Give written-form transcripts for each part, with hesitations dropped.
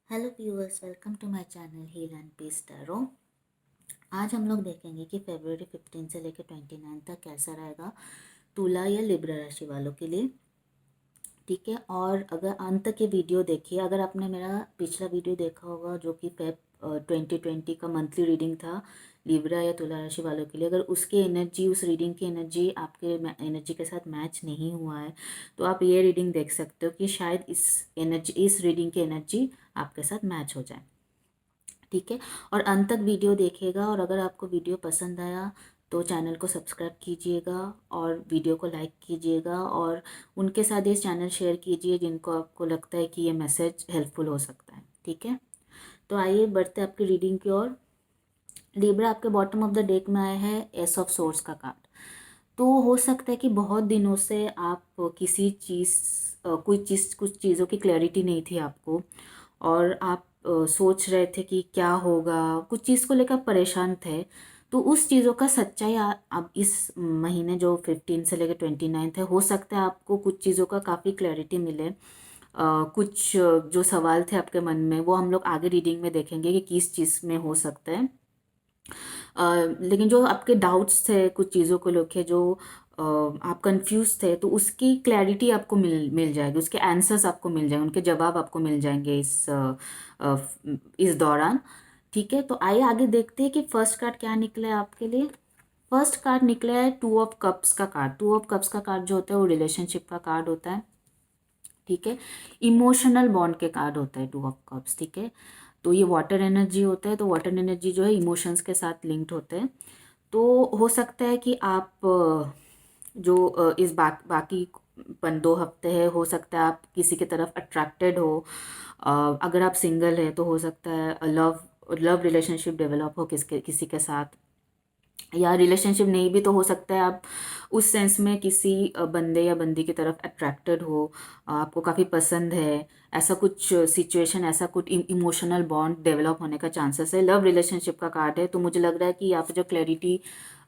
Hello viewers, welcome to my channel heal and peace tarot. आज हम लोग देखेंगे कि फरवरी 15 से लेकर 29 तक कैसा रहेगा तुला या लिब्रा राशि वालों के लिए। ठीक है, और अगर अंत तक ये वीडियो देखिए, अगर आपने मेरा पिछला वीडियो देखा होगा जो कि फेब 2020 का मंथली रीडिंग था लिब्रा या तुला राशि वालों के लिए, अगर उसकी एनर्जी, उस रीडिंग की एनर्जी आपके एनर्जी के साथ मैच नहीं हुआ है तो आप ये रीडिंग देख सकते हो कि शायद इस रीडिंग की एनर्जी आपके साथ मैच हो जाए। ठीक है, और अंत तक वीडियो देखिएगा, और अगर आपको वीडियो पसंद आया तो चैनल को सब्सक्राइब कीजिएगा और वीडियो को लाइक कीजिएगा, और उनके साथ ये चैनल शेयर कीजिए जिनको आपको लगता है कि ये मैसेज हेल्पफुल हो सकता है। ठीक है, तो आइए बढ़ते आपकी रीडिंग की ओर। लिब्रा, आपके बॉटम ऑफ द डेक में आया है एस ऑफ सोर्स का कार्ड। तो हो सकता है कि बहुत दिनों से आप किसी चीज़ कुछ चीज़ों की क्लैरिटी नहीं थी आपको, और आप सोच रहे थे कि क्या होगा, कुछ चीज़ को लेकर परेशान थे। तो उस चीज़ों का सच्चाई अब इस महीने जो 15 से लेकर 29 है, हो सकता है आपको कुछ चीज़ों का काफ़ी क्लैरिटी मिले। कुछ जो सवाल थे आपके मन में वो हम लोग आगे रीडिंग में देखेंगे कि किस चीज़ में हो सकता है। लेकिन जो आपके डाउट्स थे कुछ चीज़ों को लेके, जो आप कंफ्यूज थे, तो उसकी क्लैरिटी आपको मिल मिल जाएगी, उसके आंसर्स आपको मिल जाएंगे, उनके जवाब आपको मिल जाएंगे इस दौरान। ठीक है, तो आइए आगे देखते हैं कि फर्स्ट कार्ड क्या निकला है आपके लिए। फर्स्ट कार्ड निकला है टू ऑफ कप्स का कार्ड। टू ऑफ कप्स का कार्ड जो होता है वो रिलेशनशिप का कार्ड होता है। ठीक है, इमोशनल बॉन्ड के कार्ड होता है टू ऑफ कप्स। ठीक है, तो ये वाटर एनर्जी होता है, तो वाटर एनर्जी जो है इमोशंस के साथ लिंक्ड होते हैं। तो हो सकता है कि आप जो इस बाकी 2 हफ्ते है, हो सकता है आप किसी की तरफ अट्रैक्टेड हो। अगर आप सिंगल है तो हो सकता है लव लव रिलेशनशिप डेवलप हो किसी के साथ, या रिलेशनशिप नहीं भी तो हो सकता है आप उस सेंस में किसी बंदे या बंदी की तरफ अट्रैक्टेड हो, आपको काफ़ी पसंद है, ऐसा कुछ सिचुएशन, ऐसा कुछ इमोशनल बॉन्ड डेवलप होने का चांसेस है। लव रिलेशनशिप का कार्ड है, तो मुझे लग रहा है कि यहाँ पे जो क्लैरिटी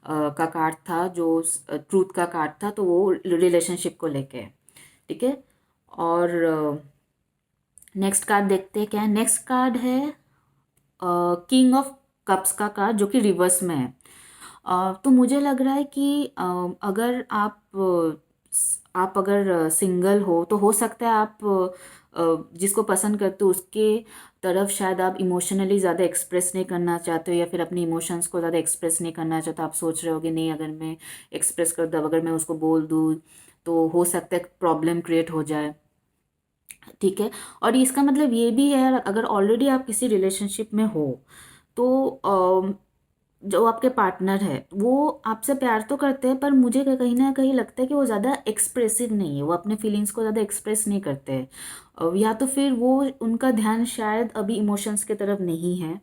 का कार्ड था, जो ट्रूथ का कार्ड था, तो वो रिलेशनशिप को लेके है। ठीक है, और नेक्स्ट कार्ड देखते हैं क्या है। नेक्स्ट कार्ड है किंग ऑफ कप्स का कार्ड, जो कि रिवर्स में है। तो मुझे लग रहा है कि अगर आप अगर सिंगल हो तो हो सकता है आप जिसको पसंद करते हो उसके तरफ शायद आप इमोशनली ज़्यादा एक्सप्रेस नहीं करना चाहते हो, या फिर अपनी इमोशंस को ज़्यादा एक्सप्रेस नहीं करना चाहते। आप सोच रहे होगे नहीं, अगर मैं एक्सप्रेस कर दूँ, अगर मैं उसको बोल दूँ तो हो सकता है प्रॉब्लम क्रिएट हो जाए। ठीक है, और इसका मतलब ये भी है अगर ऑलरेडी आप किसी रिलेशनशिप में हो तो जो आपके पार्टनर है वो आपसे प्यार तो करते हैं, पर मुझे कहीं ना कहीं लगता है कि वो ज़्यादा एक्सप्रेसिव नहीं है, वो अपने फीलिंग्स को ज़्यादा एक्सप्रेस नहीं करते हैं। या तो फिर वो उनका ध्यान शायद अभी इमोशंस की तरफ नहीं है।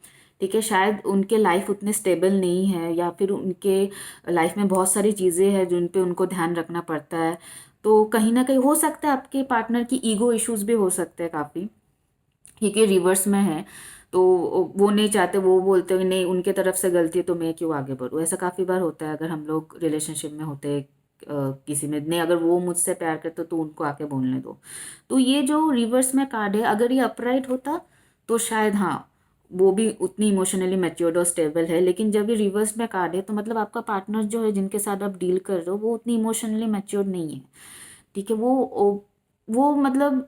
ठीक है, शायद उनके लाइफ उतने स्टेबल नहीं है, या फिर उनके लाइफ में बहुत सारी चीज़ें हैं जिन पे उनको ध्यान रखना पड़ता है। तो कहीं ना कहीं हो सकता है आपके पार्टनर की ईगो इश्यूज भी हो सकते हैं काफ़ी, क्योंकि रिवर्स में है। तो वो नहीं चाहते, वो बोलते हैं नहीं उनके तरफ से गलती है तो मैं क्यों आगे बढ़ूँ। ऐसा काफ़ी बार होता है अगर हम लोग रिलेशनशिप में होते हैं, किसी में नहीं, अगर वो मुझसे प्यार करते तो उनको आके बोलने दो। तो ये जो रिवर्स में कार्ड है, अगर ये अपराइट होता तो शायद हाँ, वो भी उतनी इमोशनली मैच्योर्ड और स्टेबल है, लेकिन जब ये रिवर्स में कार्ड है तो मतलब आपका पार्टनर जो है जिनके साथ आप डील कर रहे हो वो उतनी इमोशनली मैच्योर्ड नहीं है। ठीक है, वो मतलब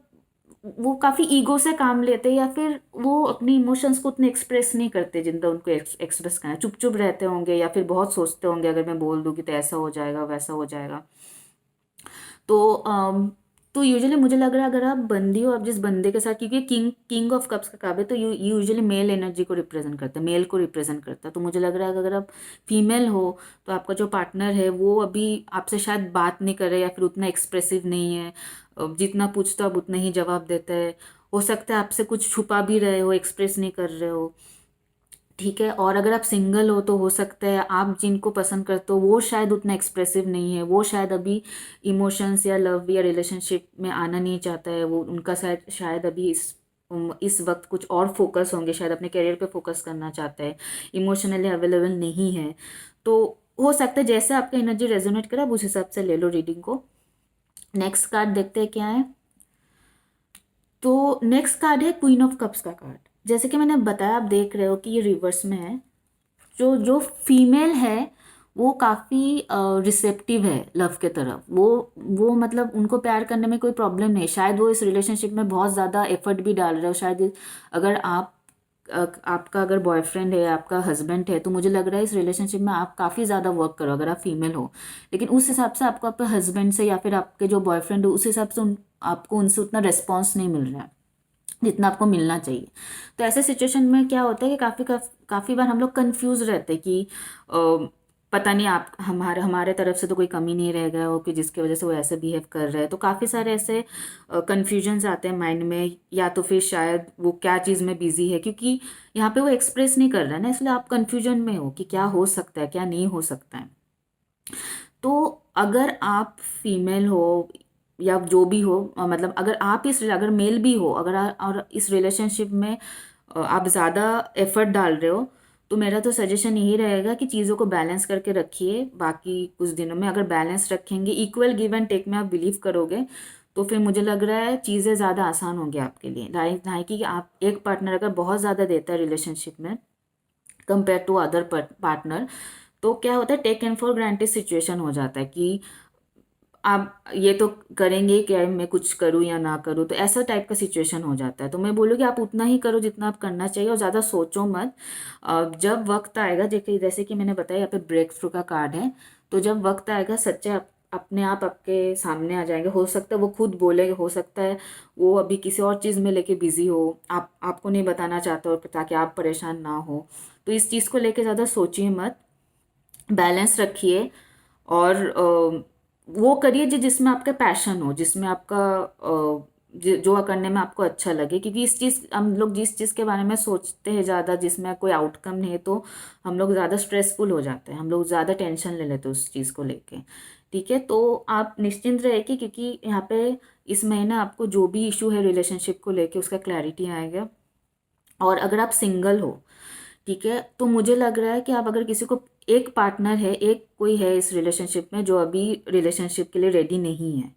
वो काफ़ी ईगो से काम लेते हैं, या फिर वो अपनी इमोशंस को उतने एक्सप्रेस नहीं करते जितना उनको एक्सप्रेस करना है। चुप चुप रहते होंगे, या फिर बहुत सोचते होंगे अगर मैं बोल दूँ कि तो ऐसा हो जाएगा वैसा हो जाएगा। तो तो यूजुअली मुझे लग रहा है अगर आप बंदी हो, आप जिस बंदे के साथ, क्योंकि किंग किंग ऑफ कप्स का कार्ड है तो यूजुअली मेल एनर्जी को रिप्रेजेंट करता है, मेल को रिप्रेजेंट करता है। तो मुझे लग रहा है कि अगर आप फीमेल हो तो आपका जो पार्टनर है वो अभी आपसे शायद बात नहीं कर रहे, या फिर उतना एक्सप्रेसिव नहीं है। जितना पूछते हो आप उतना ही जवाब देते हैं। हो सकता है आपसे कुछ छुपा भी रहे हो, एक्सप्रेस नहीं कर रहे हो। ठीक है, और अगर आप सिंगल हो तो हो सकता है आप जिनको पसंद करते हो वो शायद उतना एक्सप्रेसिव नहीं है, वो शायद अभी इमोशंस या लव या रिलेशनशिप में आना नहीं चाहता है, वो उनका शायद शायद अभी इस वक्त कुछ और फोकस होंगे, शायद अपने करियर पे फोकस करना चाहता है, इमोशनली अवेलेबल नहीं है। तो हो सकता है जैसे आपका एनर्जी रेजोनेट करे आप उस हिसाब से ले लो रीडिंग को। नेक्स्ट कार्ड देखते हैं क्या है। तो नेक्स्ट कार्ड है क्वीन ऑफ कप्स का कार्ड। जैसे कि मैंने बताया, आप देख रहे हो कि ये रिवर्स में है। जो जो फीमेल है वो काफ़ी रिसेप्टिव है लव के तरफ। वो मतलब उनको प्यार करने में कोई प्रॉब्लम नहीं। शायद वो इस रिलेशनशिप में बहुत ज़्यादा एफर्ट भी डाल रहे हो। शायद अगर आपका अगर बॉयफ्रेंड है, आपका हस्बैंड है, तो मुझे लग रहा है इस रिलेशनशिप में आप काफ़ी ज़्यादा वर्क करो अगर आप फीमेल हो। लेकिन उस हिसाब से आपको आपके हस्बैंड से या फिर आपके जो बॉयफ्रेंड हो उस हिसाब से आपको उनसे उतना रिस्पॉन्स नहीं मिल रहा है जितना आपको मिलना चाहिए। तो ऐसे सिचुएशन में क्या होता है कि काफ़ी बार हम लोग कंफ्यूज रहते हैं कि पता नहीं आप हमारे हमारे तरफ से तो कोई कमी नहीं रह गया हो कि जिसकी वजह से वो ऐसे बिहेव कर रहे हैं। तो काफ़ी सारे ऐसे कन्फ्यूजन्स आते हैं माइंड में, या तो फिर शायद वो क्या चीज़ में बिजी है, क्योंकि यहाँ पे वो एक्सप्रेस नहीं कर रहा है ना, इसलिए आप कन्फ्यूजन में हो कि क्या हो सकता है क्या नहीं हो सकता है। तो अगर आप फीमेल हो या जो भी हो, मतलब अगर मेल भी हो, और इस रिलेशनशिप में आप ज़्यादा एफर्ट डाल रहे हो, तो मेरा तो सजेशन यही रहेगा कि चीज़ों को बैलेंस करके रखिए। बाकी कुछ दिनों में अगर बैलेंस रखेंगे, इक्वल गिव एंड टेक में आप बिलीव करोगे, तो फिर मुझे लग रहा है चीज़ें ज़्यादा आसान होंगी आपके लिए। ना कि आप एक पार्टनर अगर बहुत ज़्यादा देता है रिलेशनशिप में कंपेयर टू अदर पार्टनर, तो क्या होता है, taken for granted situation हो जाता है कि आप ये तो करेंगे कि मैं कुछ करूँ या ना करूँ, तो ऐसा टाइप का सिचुएशन हो जाता है। तो मैं बोलूँगी आप उतना ही करो जितना आप करना चाहिए और ज़्यादा सोचो मत। जब वक्त आएगा, जैसे कि मैंने बताया यहाँ पे ब्रेक थ्रू का कार्ड है, तो जब वक्त आएगा सच्चे अपने आप आपके सामने आ जाएंगे। हो सकता है वो खुद बोले, हो सकता है वो अभी किसी और चीज़ में लेके बिजी हो, आपको नहीं बताना चाहते हो ताकि आप परेशान ना हो। तो इस चीज़ को लेके ज़्यादा सोचिए मत, बैलेंस रखिए और वो करिए जिसमें आपका पैशन हो, जिसमें आपका जो करने में आपको अच्छा लगे। क्योंकि इस चीज़ हम लोग जिस चीज़ के बारे में सोचते हैं ज़्यादा, जिसमें कोई आउटकम नहीं है, तो हम लोग ज़्यादा स्ट्रेसफुल हो जाते हैं, हम लोग ज़्यादा टेंशन ले लेते हैं उस चीज़ को लेके। ठीक है, तो आप निश्चिंत रहे कि क्योंकि यहाँ पे इस महीने आपको जो भी इशू है रिलेशनशिप को लेके उसका क्लैरिटी आएगा। और अगर आप सिंगल हो, ठीक है, तो मुझे लग रहा है कि आप अगर किसी को, एक पार्टनर है, एक कोई है इस रिलेशनशिप में जो अभी रिलेशनशिप के लिए रेडी नहीं है,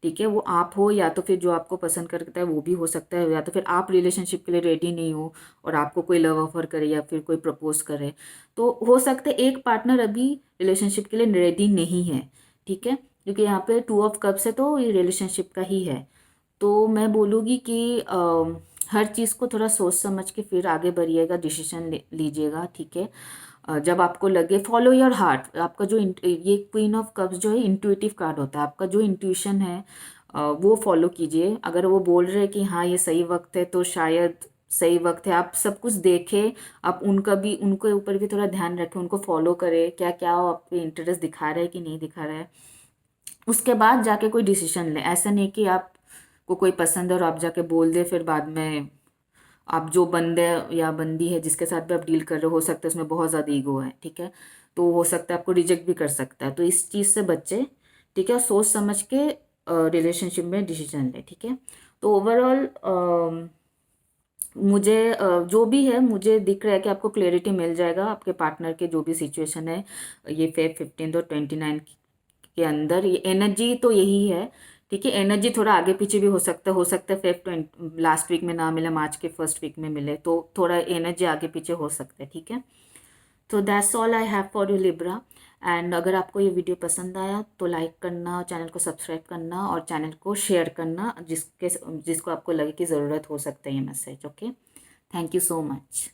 ठीक है, वो आप हो या तो फिर जो आपको पसंद करता है वो भी हो सकता है, या तो फिर आप रिलेशनशिप के लिए रेडी नहीं हो और आपको कोई लव ऑफर करे या फिर कोई प्रपोज करे, तो हो सकता है एक पार्टनर अभी रिलेशनशिप के लिए रेडी नहीं है। ठीक है, क्योंकि यहाँ पे 2 ऑफ कप्स है तो ये रिलेशनशिप का ही है। तो मैं बोलूँगी कि हर चीज़ को थोड़ा सोच समझ के फिर आगे बढ़िएगा, डिसीजन लीजिएगा। ठीक है, जब आपको लगे, फॉलो योर हार्ट। आपका जो ये क्वीन ऑफ कप्स जो है इंट्यूटिव कार्ड होता है, आपका जो इंट्यूशन है वो फॉलो कीजिए। अगर वो बोल रहे हैं कि हाँ ये सही वक्त है, तो शायद सही वक्त है। आप सब कुछ देखें, आप उनके ऊपर भी थोड़ा ध्यान रखें, उनको फॉलो करें, क्या क्या वो आप पे इंटरेस्ट दिखा रहा है कि नहीं दिखा रहा है, उसके बाद जाके कोई डिसीजन लें। ऐसा नहीं कि आपको कोई पसंद है और आप जाके बोल दे, फिर बाद में आप जो बंदे या बंदी है जिसके साथ भी आप डील कर रहे हो सकता है उसमें बहुत ज़्यादा ईगो है, ठीक है, तो हो सकता है आपको रिजेक्ट भी कर सकता है। तो इस चीज़ से बच्चे, ठीक है, सोच समझ के रिलेशनशिप में डिसीजन ले। ठीक है, तो ओवरऑल मुझे जो भी है, मुझे दिख रहा है कि आपको क्लैरिटी मिल जाएगा आपके पार्टनर के जो भी सिचुएशन है ये फेब 15 और 29 के अंदर। ये एनर्जी तो यही है। ठीक है, एनर्जी थोड़ा आगे पीछे भी हो सकता है फेब 20 लास्ट वीक में ना मिले, मार्च के फर्स्ट वीक में मिले, तो थोड़ा एनर्जी आगे पीछे हो सकता है। ठीक है, तो that's all I have for you Libra. And अगर आपको ये वीडियो पसंद आया तो लाइक करना, चैनल को सब्सक्राइब करना और चैनल को शेयर करना जिसको आपको लगे कि ज़रूरत हो सकता है ये message. Okay, thank you so much.